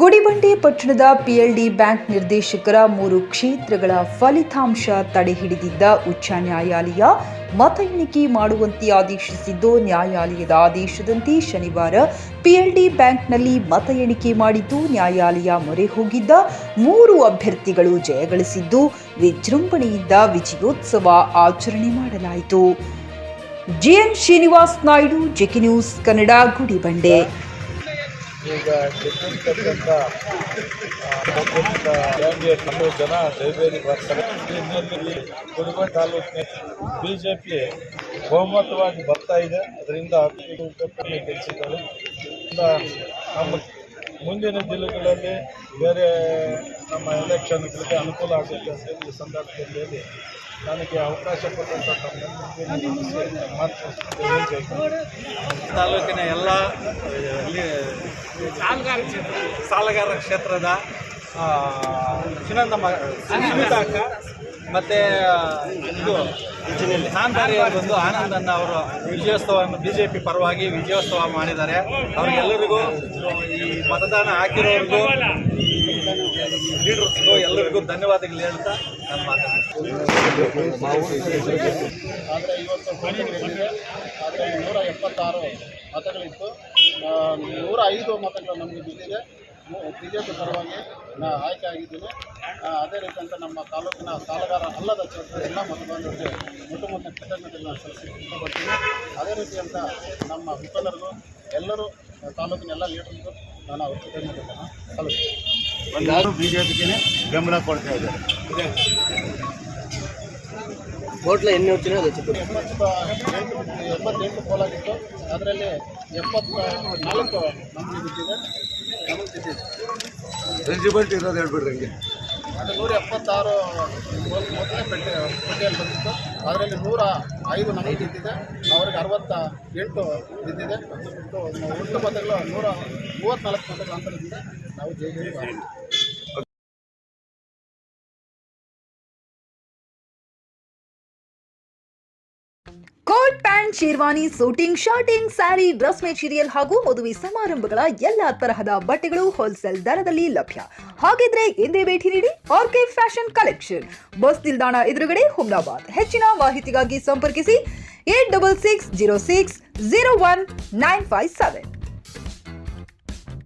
ಗುಡಿಬಂಡೆ ಪಟ್ಟಣದ PLD bank ನಿರ್ದೇಶಕರ 3 ಕ್ಷೇತ್ರಗಳ ಫಲಿತಾಂಶ ತಡೆಹಿಡಿದಿದ್ದ ಉಚ್ಚ ನ್ಯಾಯಾಲಯ ಮತ ಎಣಿಕೆ ಮಾಡುವಂತೆ ಆದೇಶಿಸಿದ್ದು, ನ್ಯಾಯಾಲಯದ ಆದೇಶದಂತೆ ಶನಿವಾರ ಪಿಎಲ್ಡಿ ಬ್ಯಾಂಕ್ನಲ್ಲಿ ಮತ ಎಣಿಕೆ ಮಾಡಿದ್ದು, ನ್ಯಾಯಾಲಯ ಮೊರೆ ಹೋಗಿದ್ದ 3 ಅಭ್ಯರ್ಥಿಗಳು ಜಯಗಳಿಸಿದ್ದು, ವಿಜೃಂಭಣೆಯಿಂದ ವಿಜಯೋತ್ಸವ ಆಚರಣೆ ಮಾಡಲಾಯಿತು. GN Srinivas Naidu, JK news Kannada, Gudibande. ಈಗ ಗೆದ್ದಿರ್ತಕ್ಕಂಥ 30 ಜನ ಜೈಬೇರಿ ಬರ್ತಾರೆ. ಹಿನ್ನೆಲೆಯಲ್ಲಿ ಗುಡಿಬಂಡೆ ತಾಲೂಕಿನ ಬಿಜೆಪಿ ಬಹುಮತವಾಗಿ ಬರ್ತಾ ಇದೆ. ಅದರಿಂದ ಗೆಲ್ಲಿಸಿದ್ದಾರೆ. ನಮ್ಮ ಮುಂದಿನ ದಿನಗಳಲ್ಲಿ ಬೇರೆ ನಮ್ಮ ಎಲೆಕ್ಷನ್ಗಳಿಗೆ ಅನುಕೂಲ ಆಗುತ್ತೆ ಅಂತ ಈ ಸಂದರ್ಭದಲ್ಲಿ ನನಗೆ ಅವಕಾಶ ಕೊಟ್ಟಂಥ ತಾಲೂಕಿನ ಎಲ್ಲ ಸಾಲಗಾರ ಕ್ಷೇತ್ರದ ಸುನೀತಾ ಅಕ್ಕ ಮತ್ತು ಇದು ನಾನ್ದಾರಿಯವರು ಬಂದು ಆನಂದನ್ನ ಅವರು ವಿಜಯೋತ್ಸವವನ್ನು BJP ಪರವಾಗಿ ವಿಜಯೋತ್ಸವ ಮಾಡಿದ್ದಾರೆ. ಅವರಿಗೆಲ್ಲರಿಗೂ ಈ ಮತದಾನ ಹಾಕಿರೋರಿಗೂ ಲೀಡರ್ಸ್ಗೂ ಎಲ್ಲರಿಗೂ ಧನ್ಯವಾದಗಳು ಹೇಳ್ತಾ ನಾನು ಮಾತಾಡ್ತೀನಿ. ಆದರೆ ಇವತ್ತು ಆದರೆ 176 ಮತಗಳಿತ್ತು. 105 ಮತಗಳು ನಮಗೆ ಬಿದ್ದಿದೆ. ಬಿಜೆಪಿ ಪರವಾಗಿ ಆಯ್ಕೆ ಆಗಿದ್ದೀನಿ. ಅದೇ ರೀತಿಯಂತ ನಮ್ಮ ತಾಲೂಕಿನ ಸಾಲಗಾರ ಅಲ್ಲದ ಕ್ಷೇತ್ರದ ಎಲ್ಲ ಮತದಾರರಿಗೆ ಮೊಟ್ಟ ಕೃತಜ್ಞತೆಗಳನ್ನು ಸಲ್ಲಿಸಿಕೊಳ್ತೀನಿ. ಅದೇ ರೀತಿಯಂತ ನಮ್ಮ ಮುಖಂಡರಿಗೂ ಎಲ್ಲರೂ ತಾಲೂಕಿನ ಎಲ್ಲ ಲೀಡರ್ಗೂ ನಾನು ಅವ್ರ ಕೃತಜ್ಞತೆಗಳನ್ನು ಸಲ್ಲಿಸ್ತೀನಿ. ಬಿಜೆಪಿಗೆ ಬೆಂಬಲ ಕೊಡ್ತಾ ಇದ್ದಾರೆ. ಹೋಟ್ಲ ಎಣ್ಣೆ ಹೊಚ್ಚಿನ 88 ಪೋಲಾಗಿತ್ತು. ಅದರಲ್ಲಿ 74 ನಮಗೆ ಬಿದ್ದಿದೆ. ಎಲಿಜಿಬಿಲಿಟಿ ಇರೋದು ಹೇಳ್ಬಿಡ್ರಿ. ಅದು 176 ಮೊದಲನೇ ಪಟ್ಟಿಯಲ್ಲಿ ಬಂದಿತ್ತು. ಅದರಲ್ಲಿ 105 ನಮಗೆ ಬಿದ್ದಿದೆ. ಅವರಿಗೆ 68 ಬಿದ್ದಿದೆ. ಒಟ್ಟು ಮತಗಳು 134 ಮತಗಳ ಅಂತರದಿಂದ ನಾವು ಜೈಲಿಗೆ coat pant, sherwani, suiting, shirting, saree, dress material ಹಾಗೂ ಮದುವೆ ಸಮಾರಂಭಗಳ ಎಲ್ಲ ತರಹದ ಬಟ್ಟೆಗಳು ಹೋಲ್ಸೇಲ್ ದರದಲ್ಲಿ ಲಭ್ಯ. ಹಾಗಿದ್ರೆ ಎಂದೇ ಭೇಟಿ ನೀಡಿ ಆರ್ಕೆ ಫ್ಯಾಷನ್ ಕಲೆಕ್ಷನ್, ಬಸ್ ನಿಲ್ದಾಣ ಎದುರುಗಡೆ, ಹುಮ್ನಾಬಾದ್. ಹೆಚ್ಚಿನ ಮಾಹಿತಿಗಾಗಿ ಸಂಪರ್ಕಿಸಿ 8660601957.